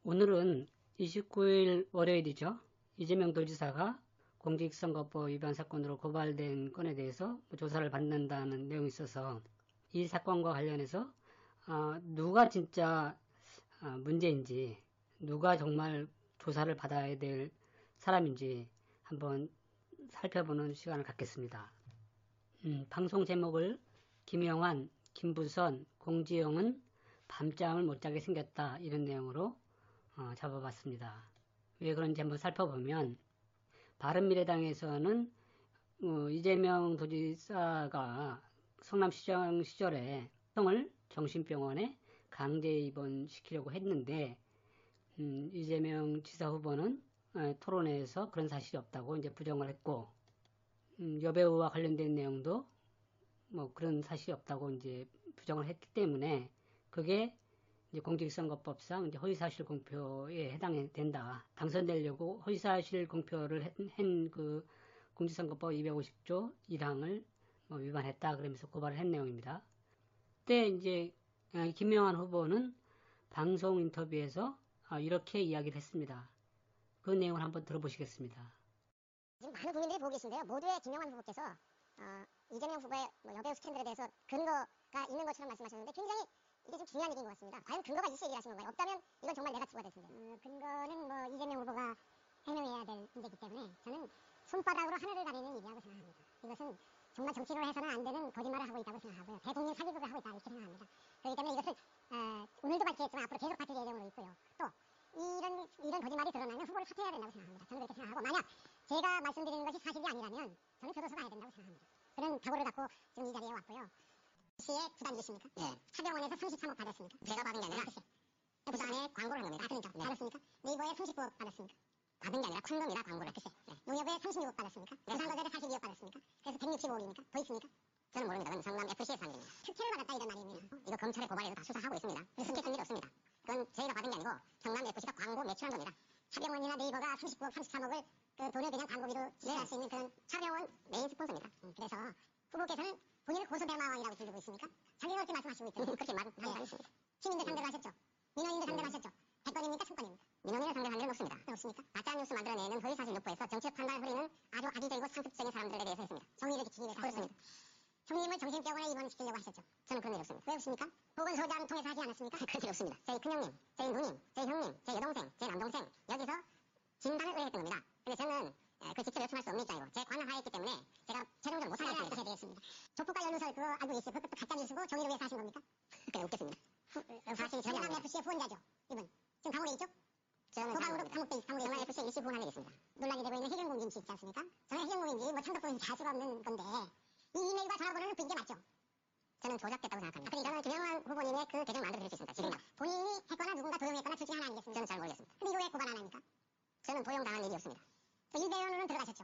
오늘은 29일 월요일이죠. 이재명 도지사가 공직선거법 위반 사건으로 고발된 건에 대해서 조사를 받는다는 내용이 있어서 이 사건과 관련해서 누가 진짜 문제인지, 누가 정말 조사를 받아야 될 사람인지 한번 살펴보는 시간을 갖겠습니다. 방송 제목을 김영환, 김부선, 공지영은 밤잠을 못 자게 생겼다, 이런 내용으로 잡아봤습니다. 왜 그런지 한번 살펴보면, 바른미래당에서는 이재명 도지사가 성남시장 시절에 성을 정신병원에 강제 입원시키려고 했는데, 이재명 지사 후보는 토론회에서 그런 사실이 없다고 이제 부정을 했고, 여배우와 관련된 내용도 그런 사실이 없다고 이제 부정을 했기 때문에, 그게 이제 공직선거법상 이제 허위사실 공표에 해당이 된다. 당선되려고 허위사실 공표를 한 그 공직선거법 250조 1항을 위반했다, 그러면서 고발을 한 내용입니다. 그때 이제 김영환 후보는 방송 인터뷰에서 이렇게 이야기를 했습니다. 그 내용을 한번 들어보시겠습니다. 지금 많은 국민들이 보고 계신데요. 모두의 김영환 후보께서 이재명 후보의 여배우 스캔들에 대해서 근거가 있는 것처럼 말씀하셨는데, 굉장히 이게 좀 중요한 얘기인 것 같습니다. 과연 근거가 있을 얘기를 하신 건가요? 없다면 이건 정말 내가 추가 될 텐데. 근거는 이재명 후보가 해명해야 될 문제이기 때문에 저는 손바닥으로 하늘을 가리는 일이라고 생각합니다. 이것은 정말 정치로 해서는 안 되는 거짓말을 하고 있다고 생각하고요. 대국민 사기극을 하고 있다, 이렇게 생각합니다. 그렇기 때문에 이것을 오늘도 밝혔지만 앞으로 계속 밝힐 예정으로 있고요. 또 이런 거짓말이 드러나면 후보를 사퇴해야 된다고 생각합니다. 저는 그렇게 생각하고, 만약 제가 말씀드리는 것이 사실이 아니라면 저는 교도소 가야 된다고 생각합니다. 그런 각오를 갖고 지금 이 자리에 왔고요. 시에 부담이십니까? 네. 차병원에서 33억 받았습니까? 제가 받은 게 아니라 부산에 광고를 한 겁니다. 그러니까 네. 받았습니까? 네이버에 39억 받았습니까? 받은 게 아니라 콘돔이나 광고를. 글쎄. 네. 농협에 36억 받았습니까? 네. 부산거제에 42억 받았습니까? 그래서 165억입니까? 더 있습니까? 저는 모릅니다. 그건 성남 FC에서 한 겁니다. 특혜를 받았다, 이런 말입니다. 이거 검찰에 고발해도 다 수사하고 있습니다. 특혜 쓴 일 없습니다. 그건 저희가 받은 게 아니고 성남 FC가 광고 매출한 겁니다. 차병원이나 네이버가 39억, 33억을 그 돈을 그냥 광고비로 지출할 수 있는 그런 차병원 메인 스폰서입니다. 그래서 후보께서는 본인을 고소대마왕이라고 불리고 있습니까? 자기가 그렇게 말씀하시고 있더니 그렇게 말하지 않습니다. 시민들 상대로 하셨죠? 민원인들 상대로 하셨죠? 대권입니까? 청권입니까? 민원인을 상대로 한 일은 없습니다. 없습니까? 가짜 뉴스 만들어내는 허위사실 유포에서 정치적 판단을 흐리는 아주 악의적이고 상습적인 사람들에 대해서 했습니다. 정의를 지키기 위해서 그렇습니다. 형님을 정신병원에 입원시키려고 하셨죠? 저는 그런 일 없습니다. 왜 없습니까? 보건소장을 통해서 하지 않았습니까? 그런 일 없습니다. 저희 큰형님, 저희 누님, 저희 형님, 저희 여동생, 저희 남동생, 여기서 진단을 의뢰했던 겁니다. 근데 저는 그 직접 요청할 수 없는 입장이고 제 관을 하였기 때문에 제가 최종적으로 못하겠습니다. 되겠습니다. 조폭과 연루설 그거 알고 계시죠? 그것도 가짜 뉴스고 정의를 위해서 하신 겁니까? 그냥 웃겠습니다. 사실 전남 FC의 후원자죠, 이분. 지금 감옥에 있죠? 저는 감옥에 FC에 일시 후원한 일이 있습니다. 논란이 되고 있는 해경공 김씨 있지 않습니까? 저는 해경공인지 참덕공인지 알 수가 없는 건데, 이 이메일과 전화번호를 빈 게 맞죠? 저는 조작됐다고 생각합니다. 그러니까 저는 김영환 후보님의 그 계정을 만들어 드릴 수 있습니다. 지금 본인이 했거나 누군가 도용했거나 둘 중에 하나 아니겠습니까? 저는 잘 모르겠습니다. 근데 이거 왜 고발 안 합니까? 저는 도용당한 일이 없습니다. 일대원으로는 들어가셨죠?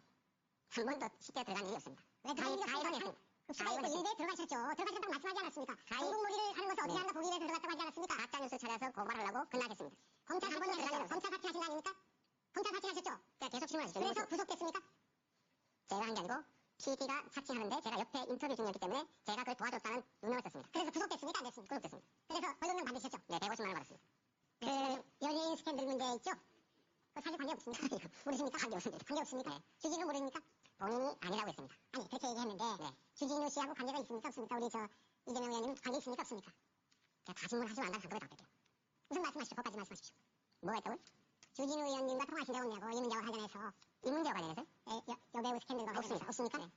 한 번도 실제 들어간 일이 없습니다. 왜 들어간 일이 없습니까? 일대에 들어가셨죠? 들어가셨다고 말씀하지 않았습니까? 공공몰이를 하는 것을 어떻게 한다, 보기에 들어갔다고 하지 않았습니까? 가짜 뉴스 찾아서 고발하려고 건너겠습니다. 검찰 한 번도 들어가셨죠? 검찰 사퇴하신 거 아닙니까? 검찰 사퇴하셨죠? 계속 질문하시죠. 그래서 구속됐습니까? 제가 한 게 아니고 PD가 사칭하는데 제가 옆에 인터뷰 중이었기 때문에 제가 그걸 도와줬다는 누명을 썼습니다. 그래서 구속됐습니까? 안 됐습니까? 구속됐습니다. 그래서 벌금형 받으셨죠? 네, 150만 원 받았습니다. 그 연예인 스캔들 문제 있죠? 그 사실 관계 없습니까? 모르십니까? 관계 없습니다. 관계 없습니까? 네. 주진우 모릅니까? 본인이 아니라고 했습니다. 아니, 그렇게 얘기했는데 네. 주진우 씨하고 관계가 있습니까? 없습니까? 우리 이재명 의원님 관계 있습니까? 없습니까? 제가 다 질문하시면 안 단답에 답할게요. 무슨 말씀하시죠? 거기까지 말씀하십시오. 뭐가 있다고요? 주진우 의원님과 통화하신 적 없냐고, 이 문제와 관련해서. 이 문제와 관련해서? 네, 여배우 스캔들과 관련해서. 없습니까? 네.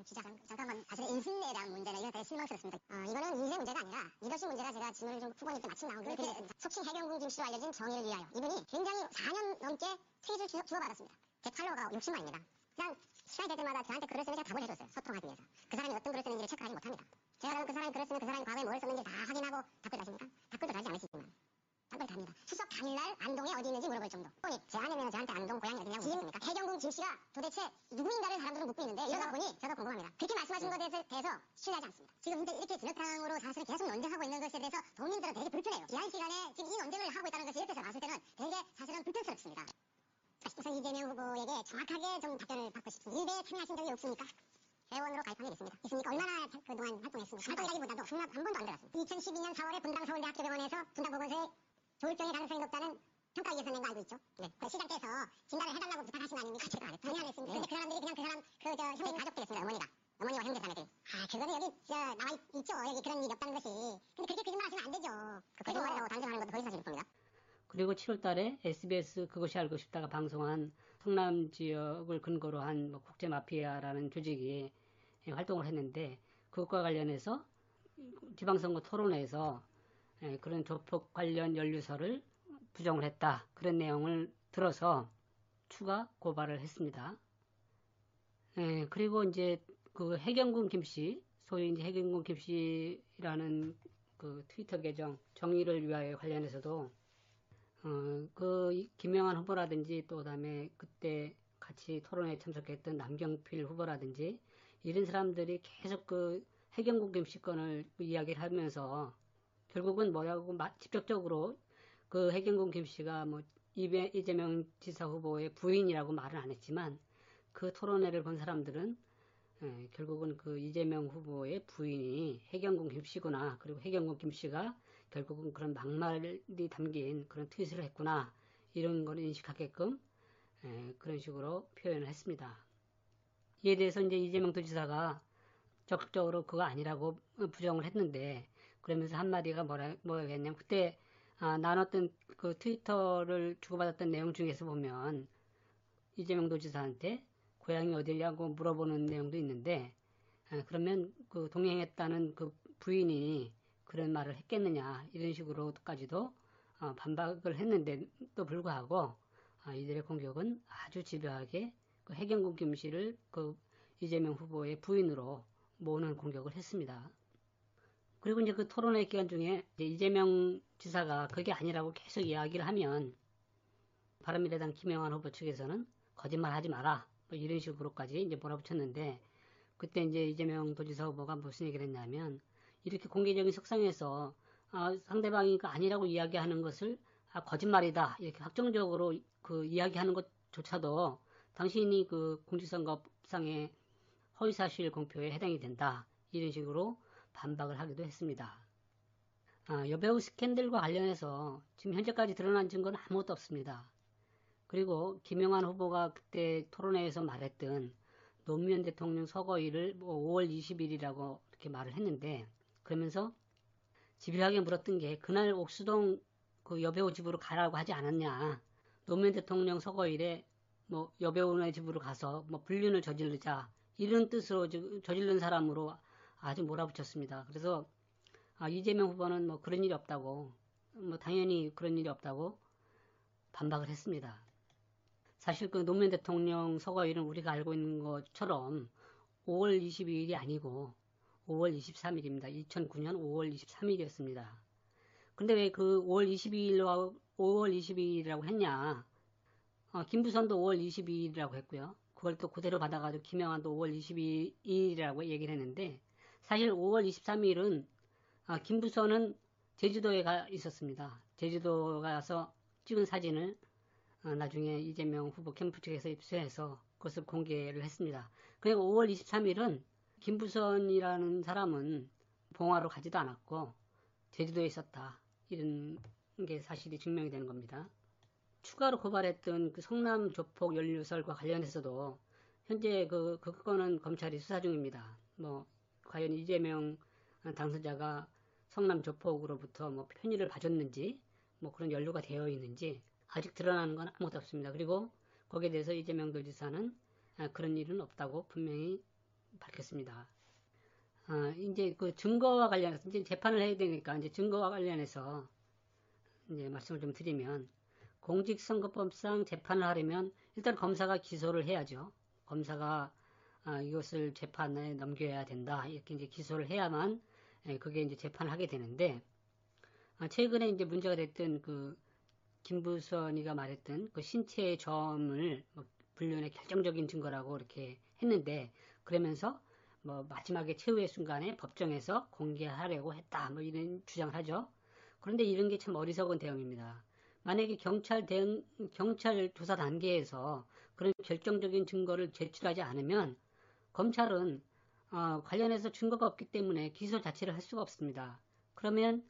진짜 잠깐만, 사실 인신에 대한 문제는 이거 되게 실망스럽습니다. 이거는 인생 문제가 아니라 리더십 문제가, 제가 질문을 좀 후보님께 마침 나온 게, 속칭 해경궁 김씨로 알려진 정의를 위하여, 이분이 굉장히 4년 넘게 트윗을 주고받았습니다. 제 팔로워가 60만입니다. 그냥 시간이 될 때마다 저한테 글을 쓰면 제가 답을 해줬어요. 소통하기 위해서. 그 사람이 어떤 글을 쓰는지를 체크하지 못합니다. 제가 그러면 그 사람이 글을 쓰면 그 사람이 과거에 뭘 썼는지 다 확인하고 답글 하십니까? 답글도 하지 않으시지만 답글 답니다. 추석 당일날 안동에 어디 있는지 물어볼 정도. 제 아내면 저한테 안동 고향이 어디냐고 묻습니까? 해경궁 김씨가 도대체 누구인가를 사람들은 묻고 있는데, 이러다 보니 저도 궁금합니다. 그렇게 말씀하신 것에 대해서 신뢰하지 않습니다. 지금 근데 이렇게 진흙탕으로 사실은 계속 논쟁하고 있는 것에 대해서 도민들은 되게 불편해요. 귀한 시간에 지금 이 논쟁을 하고 있다는 것이 옆에서 봤을 때는 되게 사실은 불편스럽습니다. 우선 이재명 후보에게 정확하게 좀 답변을 받고 싶습니다. 일대에 참여하신 적이 없습니까? 회원으로 가입한 적이 있습니다. 있습니까? 얼마나 그동안 활동했습니까? 활동이라기보다도 한 번도 안 들어갔습니다. 2012년 4월에 분당 서울대학교병원에서 분당 보건소에 조울증의 가능성이 높다는 평가위에서 낸 거 알고 있죠? 네. 그 시장께서 진단을 해달라고 부탁하신 거 아닙니까? 제가 안 했어요. 전혀 안 했습니다. 근데 그 사람들이 그냥 그 사람 형의 가족들이었습니다. 어머니와 형제 자매들. 그거는 여기 나와 있죠. 여기 그런 일이 없다는 것이. 근데 그렇게 거짓말하시면 안 되죠. 그 거짓말이라고 단정하는 것도 거짓말일 겁니다. 그리고 7월 달에 SBS 그것이 알고 싶다가 방송한 성남 지역을 근거로 한 국제 마피아라는 조직이 활동을 했는데 그것과 관련해서 지방선거 토론회에서 그런 조폭 관련 연루서를 부정을 했다. 그런 내용을 들어서 추가 고발을 했습니다. 그리고 이제 그 해경군 김씨, 소위 이제 해경군 김씨라는 그 트위터 계정 정의를 위하여 관련해서도 그 김영환 후보라든지 또 그다음에 그때 같이 토론회에 참석했던 남경필 후보라든지 이런 사람들이 계속 그 해경군 김씨 건을 이야기를 하면서 결국은 뭐라고 직접적으로 그 해경군 김씨가 뭐 이재명 지사 후보의 부인이라고 말은 안 했지만 그 토론회를 본 사람들은 결국은 그 이재명 후보의 부인이 해경군 김씨구나. 그리고 해경군 김씨가 결국은 그런 막말이 담긴 그런 트윗을 했구나. 이런 걸 인식하게끔 그런 식으로 표현을 했습니다. 이에 대해서 이제 이재명 도지사가 적극적으로 그거 아니라고 부정을 했는데 그러면서 한마디가 뭐였냐면 그때 나눴던 그 트위터를 주고받았던 내용 중에서 보면 이재명 도지사한테 고향이 어디냐고 물어보는 내용도 있는데 그러면 그 동행했다는 그 부인이 그런 말을 했겠느냐 이런 식으로까지도 반박을 했는데도 불구하고 이들의 공격은 아주 집요하게 그 해경군 김씨를 그 이재명 후보의 부인으로 모으는 공격을 했습니다. 그리고 이제 그 토론회 기간 중에 이재명 지사가 그게 아니라고 계속 이야기를 하면 바른미래당 김영환 후보 측에서는 거짓말 하지 마라 뭐 이런 식으로까지 이제 몰아붙였는데 그때 이제 이재명 도지사 후보가 무슨 얘기를 했냐면 이렇게 공개적인 석상에서 상대방이 아니라고 이야기하는 것을 거짓말이다 이렇게 확정적으로 그 이야기하는 것조차도 당신이 그 공직선거법상의 허위사실 공표에 해당이 된다 이런 식으로 반박을 하기도 했습니다. 여배우 스캔들과 관련해서 지금 현재까지 드러난 증거는 아무것도 없습니다. 그리고 김영환 후보가 그때 토론회에서 말했던 노무현 대통령 서거일을 5월 20일이라고 이렇게 말을 했는데 그러면서 집요하게 물었던 게 그날 옥수동 그 여배우 집으로 가라고 하지 않았냐. 노무현 대통령 서거일에 뭐 여배우네 집으로 가서 뭐 불륜을 저지르자 이런 뜻으로 저지른 사람으로 아주 몰아붙였습니다. 그래서 이재명 후보는 뭐 그런 일이 없다고 뭐 당연히 그런 일이 없다고 반박을 했습니다. 사실 그 노무현 대통령 서거일은 우리가 알고 있는 것처럼 5월 22일이 아니고 5월 23일입니다. 2009년 5월 23일이었습니다. 근데 왜 그 5월 22일이라고 했냐? 김부선도 5월 22일이라고 했고요. 그걸 또 그대로 받아가지고 김영환도 5월 22일이라고 얘기를 했는데 사실 5월 23일은 김부선은 제주도에 가 있었습니다. 제주도 가서 찍은 사진을 나중에 이재명 후보 캠프 측에서 입수해서 그것을 공개를 했습니다. 그리고 5월 23일은 김부선이라는 사람은 봉화로 가지도 않았고 제주도에 있었다. 이런 게 사실이 증명이 되는 겁니다. 추가로 고발했던 그 성남 조폭 연루설과 관련해서도 현재 그 건은 검찰이 수사 중입니다. 뭐 과연 이재명 당선자가 성남 조폭으로부터 뭐 편의를 봐줬는지 뭐 그런 연루가 되어 있는지 아직 드러나는 건 아무것도 없습니다. 그리고 거기에 대해서 이재명 도지사는 그런 일은 없다고 분명히 밝혔습니다. 이제 그 증거와 관련해서 이제 재판을 해야 되니까 이제 증거와 관련해서 이제 말씀을 좀 드리면 공직선거법상 재판을 하려면 일단 검사가 기소를 해야죠. 검사가 이것을 재판에 넘겨야 된다 이렇게 이제 기소를 해야만 그게 이제 재판을 하게 되는데 최근에 이제 문제가 됐던 그 김부선이가 말했던 그 신체의 점을 뭐 불륜의 결정적인 증거라고 이렇게 했는데 그러면서 뭐 마지막에 최후의 순간에 법정에서 공개하려고 했다 뭐 이런 주장을 하죠. 그런데 이런 게 참 어리석은 대응입니다. 만약에 경찰 조사 단계에서 그런 결정적인 증거를 제출하지 않으면 검찰은 관련해서 증거가 없기 때문에 기소 자체를 할 수가 없습니다. 그러면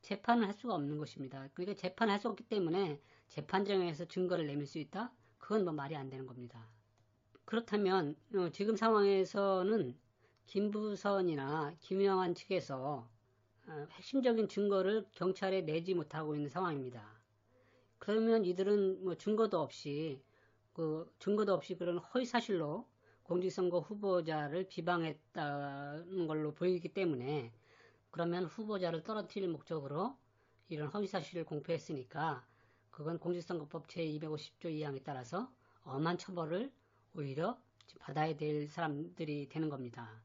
재판을 할 수가 없는 것입니다. 그러니까 재판을 할 수 없기 때문에 재판정에서 증거를 내밀 수 있다? 그건 뭐 말이 안 되는 겁니다. 그렇다면 지금 상황에서는 김부선이나 김영한 측에서 핵심적인 증거를 경찰에 내지 못하고 있는 상황입니다. 그러면 이들은 뭐 증거도 없이 그런 허위 사실로 공직선거 후보자를 비방했다는 걸로 보이기 때문에 그러면 후보자를 떨어뜨릴 목적으로 이런 허위 사실을 공표했으니까 그건 공직선거법 제250조 2항에 따라서 엄한 처벌을 오히려 받아야 될 사람들이 되는 겁니다.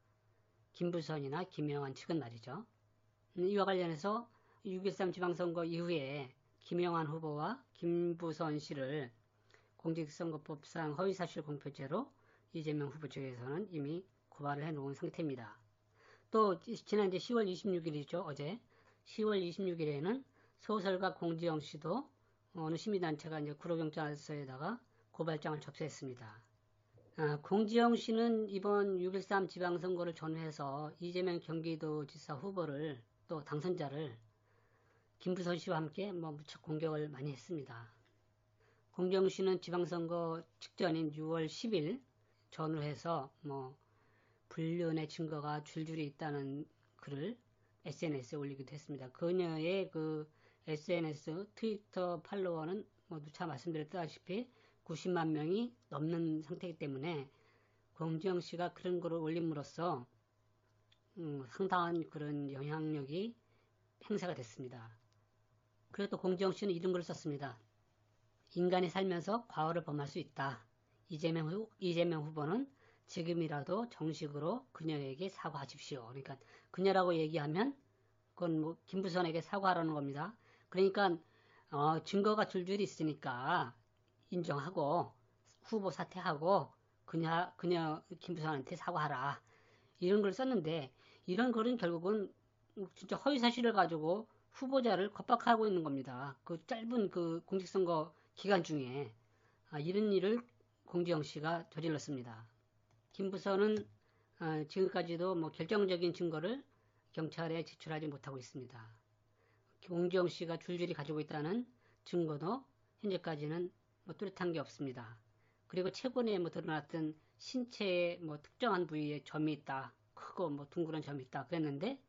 김부선이나 김영한 측은 말이죠. 이와 관련해서 6.13 지방선거 이후에 김영한 후보와 김부선 씨를 공직선거법상 허위사실 공표죄로 이재명 후보 측에서는 이미 고발을 해놓은 상태입니다. 또 지난 이제 10월 26일이죠. 어제 10월 26일에는 소설가 공지영 씨도 어느 시민단체가 이제 구로경찰서에다가 고발장을 접수했습니다. 공지영 씨는 이번 6.13 지방선거를 전후해서 이재명 경기도지사 후보를 또 당선자를 김부선 씨와 함께 무척 공격을 많이 했습니다. 공지영 씨는 지방선거 직전인 6월 10일 전후해서 불륜의 증거가 줄줄이 있다는 글을 SNS에 올리기도 했습니다. 그녀의 그 SNS 트위터 팔로워는 누차 말씀드렸다시피 90만 명이 넘는 상태이기 때문에 공지영 씨가 그런 글을 올림으로써 상당한 그런 영향력이 행사가 됐습니다. 그래도 공지영 씨는 이런 글을 썼습니다. 인간이 살면서 과오를 범할 수 있다. 이재명 후보는 지금이라도 정식으로 그녀에게 사과하십시오. 그러니까 그녀라고 얘기하면 그건 김부선에게 사과하라는 겁니다. 그러니까 증거가 줄줄이 있으니까 인정하고 후보 사퇴하고 그녀 김부선한테 사과하라. 이런 걸 썼는데 이런 글은 결국은 진짜 허위 사실을 가지고 후보자를 겁박하고 있는 겁니다. 그 짧은 그 공직선거 기간 중에 이런 일을 공지영 씨가 저질렀습니다. 김부선은 지금까지도 결정적인 증거를 경찰에 제출하지 못하고 있습니다. 공지영 씨가 줄줄이 가지고 있다는 증거도 현재까지는 뚜렷한 게 없습니다. 그리고 최근에 드러났던 신체에 특정한 부위에 점이 있다. 크고 둥그런 점이 있다. 그랬는데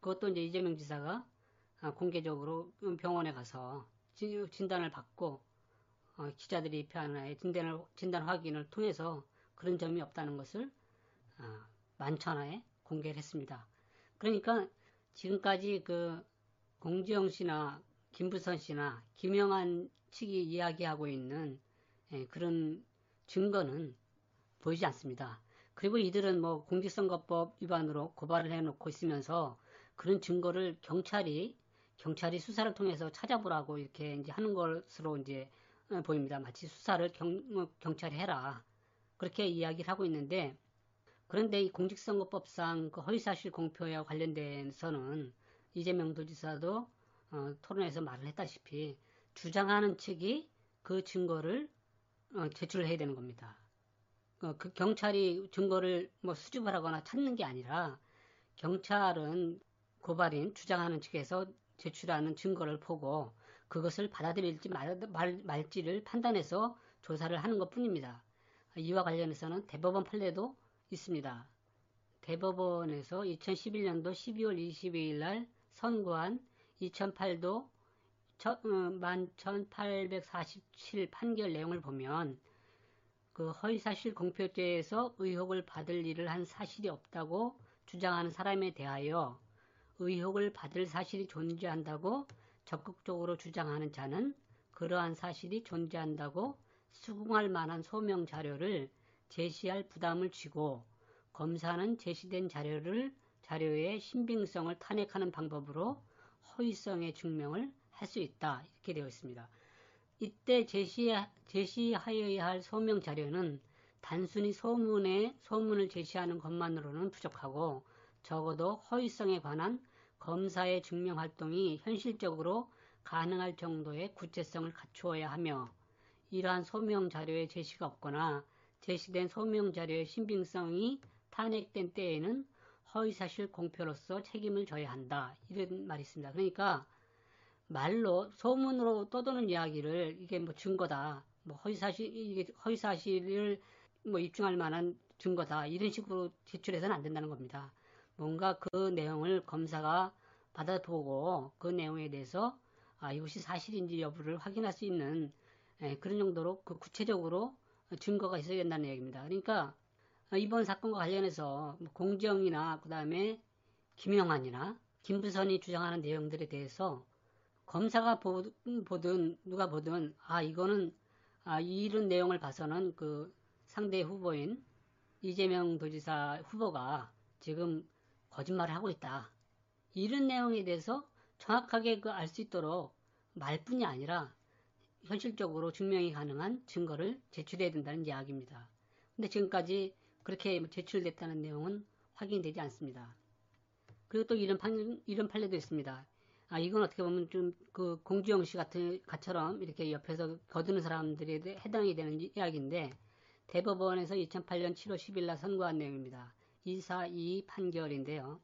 그것도 이제 이재명 지사가 공개적으로 병원에 가서 진단을 받고 기자들이 입회하는 진단 확인을 통해서 그런 점이 없다는 것을 만천하에 공개를 했습니다. 그러니까 지금까지 그 공지영 씨나 김부선 씨나 김영한 측이 이야기하고 있는 그런 증거는 보이지 않습니다. 그리고 이들은 공직선거법 위반으로 고발을 해놓고 있으면서 그런 증거를 경찰이 수사를 통해서 찾아보라고 이렇게 이제 하는 것으로 이제 보입니다. 마치 수사를 경찰이 해라. 그렇게 이야기를 하고 있는데 그런데 이 공직선거법상 그 허위사실 공표와 관련돼서는 이재명 도지사도 토론에서 말을 했다시피 주장하는 측이 그 증거를 제출을 해야 되는 겁니다. 그 경찰이 증거를 수집을 하거나 찾는 게 아니라 경찰은 고발인 주장하는 측에서 제출하는 증거를 보고 그것을 받아들일지 말지를 판단해서 조사를 하는 것 뿐입니다. 이와 관련해서는 대법원 판례도 있습니다. 대법원에서 2011년도 12월 22일 날 선고한 2008도 11,847 판결 내용을 보면 그 허위사실 공표죄에서 의혹을 받을 일을 한 사실이 없다고 주장하는 사람에 대하여 의혹을 받을 사실이 존재한다고 적극적으로 주장하는 자는 그러한 사실이 존재한다고 수긍할 만한 소명 자료를 제시할 부담을 지고 검사는 제시된 자료의 신빙성을 탄핵하는 방법으로 허위성의 증명을 할 수 있다. 이렇게 되어 있습니다. 이때 제시하여야 할 소명 자료는 단순히 소문을 제시하는 것만으로는 부족하고 적어도 허위성에 관한 검사의 증명 활동이 현실적으로 가능할 정도의 구체성을 갖추어야 하며 이러한 소명 자료의 제시가 없거나 제시된 소명 자료의 신빙성이 탄핵된 때에는 허위사실 공표로서 책임을 져야 한다. 이런 말이 있습니다. 그러니까 말로 소문으로 떠도는 이야기를 이게 뭐 증거다, 뭐 허위사실 이게 허위사실을 뭐 입증할 만한 증거다 이런 식으로 제출해서는 안 된다는 겁니다. 뭔가 그 내용을 검사가 받아보고 그 내용에 대해서 이것이 사실인지 여부를 확인할 수 있는 그런 정도로 그 구체적으로 증거가 있어야 된다는 얘기입니다. 그러니까 이번 사건과 관련해서 뭐 공정이나 그다음에 김영환이나 김부선이 주장하는 내용들에 대해서 검사가 보든 누가 보든 이거는 이런 내용을 봐서는 그 상대 후보인 이재명 도지사 후보가 지금 거짓말을 하고 있다. 이런 내용에 대해서 정확하게 그 알 수 있도록 말뿐이 아니라 현실적으로 증명이 가능한 증거를 제출해야 된다는 이야기입니다. 근데 지금까지 그렇게 제출됐다는 내용은 확인되지 않습니다. 그리고 또 이런 판례도 있습니다. 이건 어떻게 보면 좀 그 공주영 씨 같처럼 이렇게 옆에서 거두는 사람들에 해당이 되는 이야기인데 대법원에서 2008년 7월 10일 날 선고한 내용입니다. 242 판결인데요.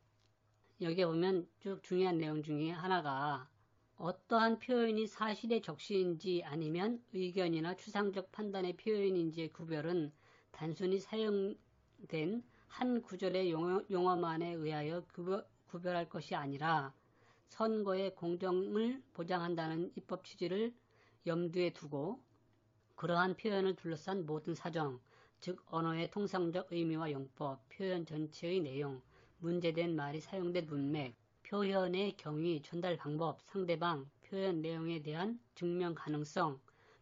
여기에 보면 쭉 중요한 내용 중에 하나가 어떠한 표현이 사실의 적시인지 아니면 의견이나 추상적 판단의 표현인지의 구별은 단순히 사용된 한 구절의 용어만에 의하여 구별할 것이 아니라 선거의 공정을 보장한다는 입법 취지를 염두에 두고 그러한 표현을 둘러싼 모든 사정, 즉 언어의 통상적 의미와 용법, 표현 전체의 내용, 문제된 말이 사용된 문맥, 표현의 경위, 전달 방법, 상대방, 표현 내용에 대한 증명 가능성,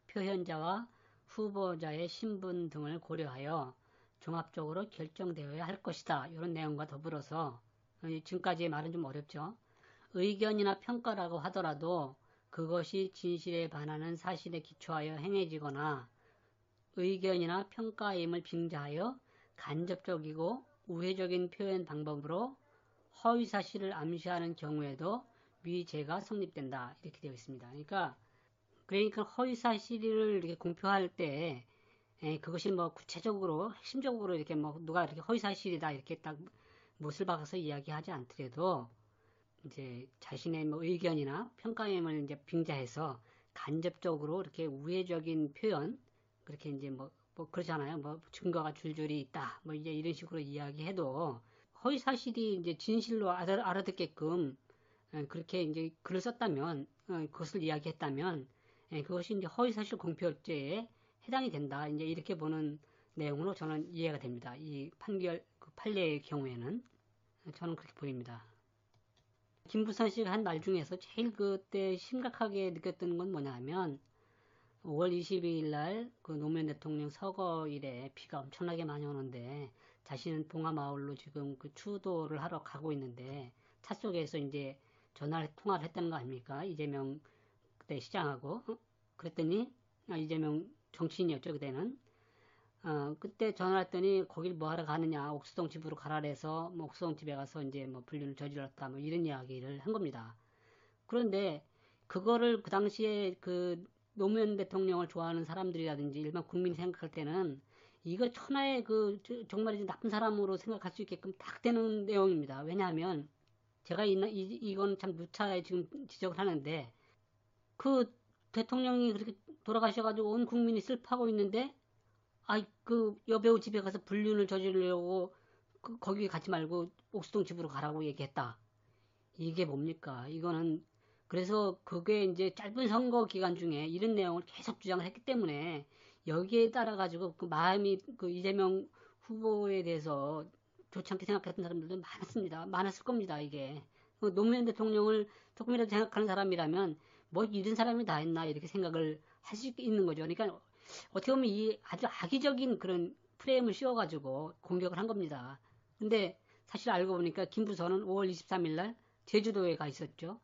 표현자와 후보자의 신분 등을 고려하여 종합적으로 결정되어야 할 것이다. 이런 내용과 더불어서 지금까지의 말은 좀 어렵죠. 의견이나 평가라고 하더라도 그것이 진실에 반하는 사실에 기초하여 행해지거나 의견이나 평가임을 빙자하여 간접적이고 우회적인 표현 방법으로 허위사실을 암시하는 경우에도 위죄가 성립된다. 이렇게 되어 있습니다. 그러니까 허위사실을 이렇게 공표할 때 그것이 뭐 구체적으로 핵심적으로 이렇게 뭐 누가 이렇게 허위사실이다 이렇게 딱 못을 박아서 이야기하지 않더라도 이제 자신의 뭐 의견이나 평가임을 이제 빙자해서 간접적으로 이렇게 우회적인 표현 그렇게 이제 뭐 그러잖아요. 뭐 증거가 줄줄이 있다. 뭐 이제 이런 식으로 이야기해도 허위 사실이 이제 진실로 알아듣게끔 그렇게 이제 글을 썼다면 그것을 이야기했다면 그것이 이제 허위 사실 공표죄에 해당이 된다. 이제 이렇게 보는 내용으로 저는 이해가 됩니다. 이 그 판례의 경우에는 저는 그렇게 보입니다. 김부선 씨가 한 말 중에서 제일 그때 심각하게 느꼈던 건 뭐냐면 5월 22일 날 그 노무현 대통령 서거일에 비가 엄청나게 많이 오는데 자신은 봉화마을로 지금 그 추도를 하러 가고 있는데 차 속에서 이제 통화를 했다는 거 아닙니까? 이재명 그때 시장하고 그랬더니 이재명 정치인이었죠 그때는 그때 전화했더니 거길 뭐 하러 가느냐 옥수동 집으로 가라 그래서 뭐 옥수동 집에 가서 이제 뭐 불륜을 저질렀다 뭐 이런 이야기를 한 겁니다. 그런데 그거를 그 당시에 그 노무현 대통령을 좋아하는 사람들이라든지 일반 국민이 생각할 때는 이거 천하의 정말 나쁜 사람으로 생각할 수 있게끔 딱 되는 내용입니다. 왜냐하면 제가 이건 참 누차에 지금 지적을 하는데 그 대통령이 그렇게 돌아가셔가지고 온 국민이 슬퍼하고 있는데 그 여배우 집에 가서 불륜을 저지르려고 거기 가지 말고 옥수동 집으로 가라고 얘기했다. 이게 뭡니까? 이거는 그래서 그게 이제 짧은 선거 기간 중에 이런 내용을 계속 주장을 했기 때문에 여기에 따라 가지고 그 마음이 그 이재명 후보에 대해서 좋지 않게 생각했던 사람들도 많았을 겁니다. 이게 노무현 대통령을 조금이라도 생각하는 사람이라면 뭐 이런 사람이 다 했나 이렇게 생각을 할 수 있는 거죠. 그러니까 어떻게 보면 이 아주 악의적인 그런 프레임을 씌워가지고 공격을 한 겁니다. 근데 사실 알고 보니까 김부선은 5월 23일 날 제주도에 가 있었죠.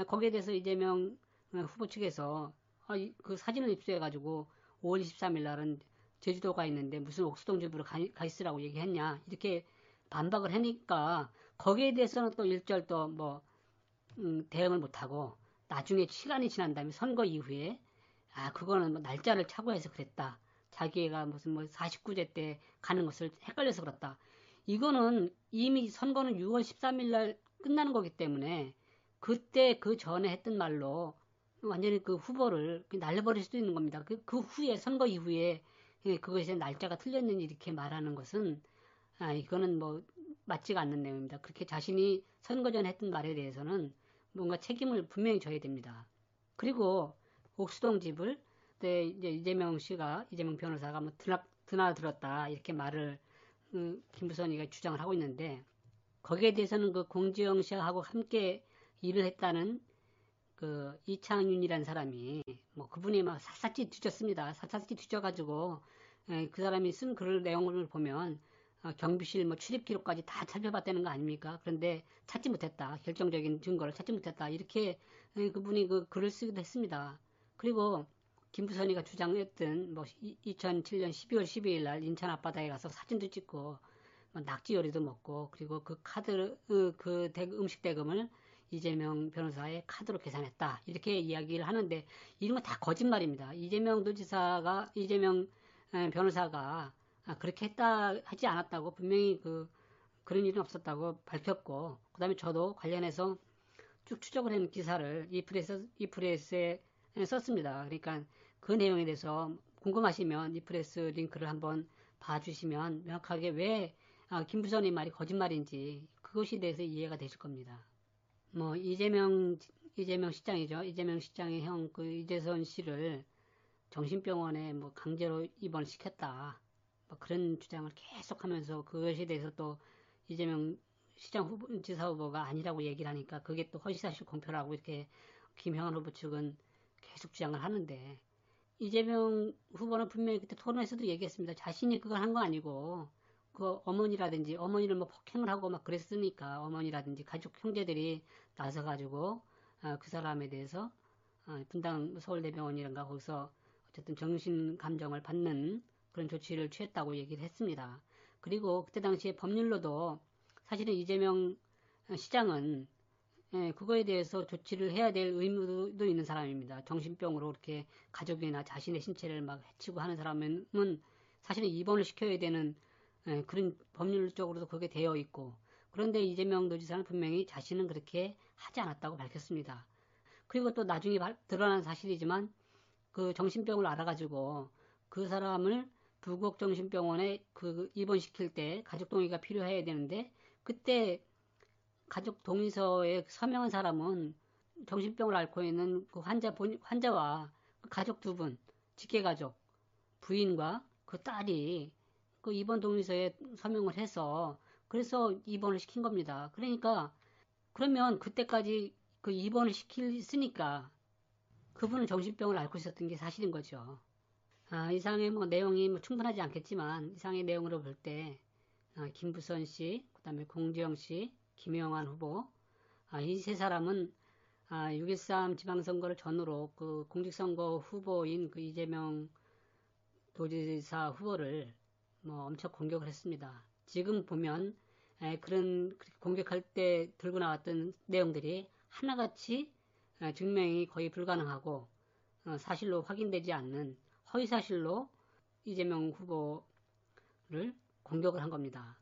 거기에 대해서 이재명 후보 측에서 그 사진을 입수해가지고 5월 23일 날은 제주도 가 있는데 무슨 옥수동 집으로 가 있으라고 얘기했냐 이렇게 반박을 하니까 거기에 대해서는 또 일절 또 뭐 대응을 못하고 나중에 시간이 지난 다음에 선거 이후에 그거는 뭐 날짜를 착오해서 그랬다. 자기가 무슨 뭐 49제 때 가는 것을 헷갈려서 그렇다. 이거는 이미 선거는 6월 13일 날 끝나는 거기 때문에 그때 그 전에 했던 말로 완전히 그 후보를 날려버릴 수도 있는 겁니다. 그 후에, 선거 이후에 그것의 날짜가 틀렸는지 이렇게 말하는 것은, 이거는 뭐, 맞지가 않는 내용입니다. 그렇게 자신이 선거 전에 했던 말에 대해서는 뭔가 책임을 분명히 져야 됩니다. 그리고 옥수동 집을 그때 이제 이재명 변호사가 뭐 드나들었다 이렇게 말을 김부선이가 주장을 하고 있는데 거기에 대해서는 그 공지영 씨하고 함께 일을 했다는 그 이창윤이라는 사람이 뭐 그분이 막 샅샅이 뒤졌습니다. 샅샅이 뒤져가지고 그 사람이 쓴 글 내용을 보면 경비실 뭐 출입 기록까지 다 살펴봤다는 거 아닙니까? 그런데 찾지 못했다. 결정적인 증거를 찾지 못했다. 이렇게 그분이 그 글을 쓰기도 했습니다. 그리고 김부선이가 주장했던 뭐 2007년 12월 12일 날 인천 앞바다에 가서 사진도 찍고 뭐 낙지 요리도 먹고 그리고 그 음식 대금을 이재명 변호사의 카드로 계산했다. 이렇게 이야기를 하는데 이런 거 다 거짓말입니다. 이재명 변호사가 그렇게 하지 않았다고 분명히 그런 일은 없었다고 밝혔고 그다음에 저도 관련해서 쭉 추적을 한 기사를 이프레스에 썼습니다. 그러니까 그 내용에 대해서 궁금하시면 이프레스 링크를 한번 봐주시면 명확하게 왜 김부선의 말이 거짓말인지 그것에 대해서 이해가 되실 겁니다. 뭐 이재명 시장이죠. 이재명 시장의 형 그 이재선 씨를 정신병원에 뭐 강제로 입원시켰다. 뭐 그런 주장을 계속하면서 그것에 대해서 또 이재명 지사 후보가 아니라고 얘기를 하니까 그게 또 허위사실 공표라고 이렇게 김형환 후보 측은 계속 주장을 하는데 이재명 후보는 분명히 그때 토론에서도 얘기했습니다. 자신이 그걸 한 거 아니고 그 어머니를 뭐 폭행을 하고 막 그랬으니까 어머니라든지 가족 형제들이 나서가지고 그 사람에 대해서 분당 서울대병원이란가 거기서 어쨌든 정신 감정을 받는 그런 조치를 취했다고 얘기를 했습니다. 그리고 그때 당시에 법률로도 사실은 이재명 시장은 그거에 대해서 조치를 해야 될 의무도 있는 사람입니다. 정신병으로 이렇게 가족이나 자신의 신체를 막 해치고 하는 사람은 사실은 입원을 시켜야 되는 그런 법률적으로도 그게 되어 있고 그런데 이재명 도지사는 분명히 자신은 그렇게 하지 않았다고 밝혔습니다. 그리고 또 나중에 드러난 사실이지만 그 정신병을 알아가지고 그 사람을 부곡정신병원에 입원시킬 때 가족 동의가 필요해야 되는데 그때 가족 동의서에 서명한 사람은 정신병을 앓고 있는 그 환자와 그 가족 두 분, 직계가족, 부인과 그 딸이 그 입원 동의서에 서명을 해서 그래서 입원을 시킨 겁니다. 그러니까 그러면 그때까지 그 입원을 시켰으니까 그분은 정신병을 앓고 있었던 게 사실인 거죠. 이상의 뭐 내용이 뭐 충분하지 않겠지만 이상의 내용으로 볼 때 김부선 씨, 그다음에 공지영 씨, 김영환 후보 이 세 사람은 6.13 지방선거를 전후로 그 공직선거 후보인 그 이재명 도지사 후보를 뭐 엄청 공격을 했습니다. 지금 보면 그렇게 공격할 때 들고 나왔던 내용들이 하나같이 증명이 거의 불가능하고 사실로 확인되지 않는 허위사실로 이재명 후보를 공격을 한 겁니다.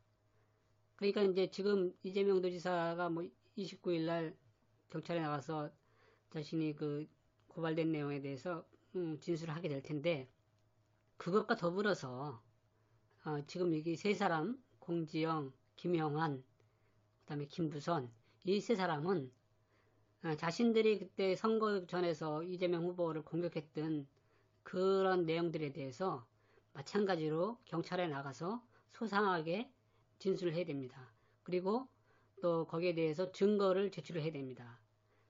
그러니까 이제 지금 이재명 도지사가 뭐 29일 날 경찰에 나가서 자신이 그 고발된 내용에 대해서 진술을 하게 될 텐데 그것과 더불어서 지금 여기 세 사람 공지영, 김영환, 그다음에 김부선 이 세 사람은 자신들이 그때 선거 전에서 이재명 후보를 공격했던 그런 내용들에 대해서 마찬가지로 경찰에 나가서 소상하게 진술을 해야 됩니다. 그리고 또 거기에 대해서 증거를 제출을 해야 됩니다.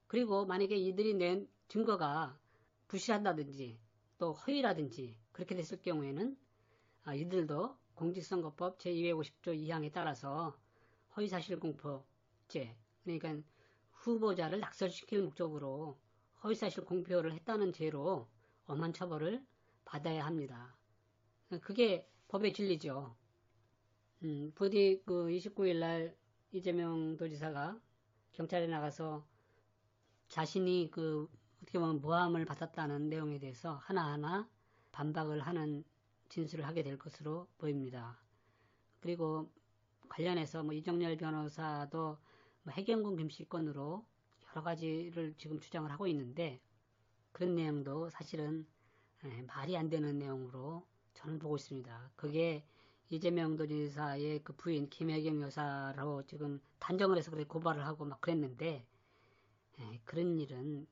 그리고 만약에 이들이 낸 증거가 부실하다든지 또 허위라든지 그렇게 됐을 경우에는 이들도 공직선거법 제250조 2항에 따라서 허위사실 공표죄 그러니까 후보자를 낙설시킬 목적으로 허위사실 공표를 했다는 죄로 엄한 처벌을 받아야 합니다. 그게 법의 진리죠. 부디 그 29일 날 이재명 도지사가 경찰에 나가서 자신이 그 어떻게 보면 모함을 받았다는 내용에 대해서 하나하나 반박을 하는 진술을 하게 될 것으로 보입니다. 그리고 관련해서 뭐 이정열 변호사도 뭐 해경군 김씨 건으로 여러 가지를 지금 주장을 하고 있는데 그런 내용도 사실은 말이 안 되는 내용으로 저는 보고 있습니다. 그게 이재명 도지사의 그 부인 김혜경 여사로 지금 단정을 해서 그렇게 고발을 하고 막 그랬는데 그런 일은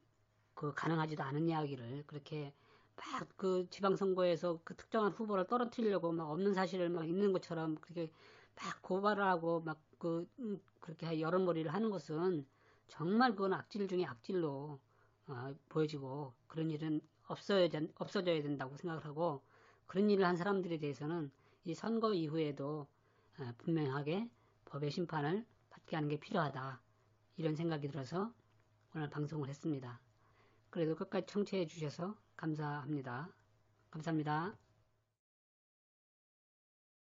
그 가능하지도 않은 이야기를 그렇게 막 그 지방선거에서 그 특정한 후보를 떨어뜨리려고 막 없는 사실을 막 있는 것처럼 그렇게 막 고발을 하고 막 그렇게 여론몰이를 하는 것은 정말 그건 악질 중에 악질로 보여지고 그런 일은 없어져야 된다고 생각을 하고 그런 일을 한 사람들에 대해서는 이 선거 이후에도 분명하게 법의 심판을 받게 하는 게 필요하다. 이런 생각이 들어서 오늘 방송을 했습니다. 그래도 끝까지 청취해 주셔서 감사합니다. 감사합니다.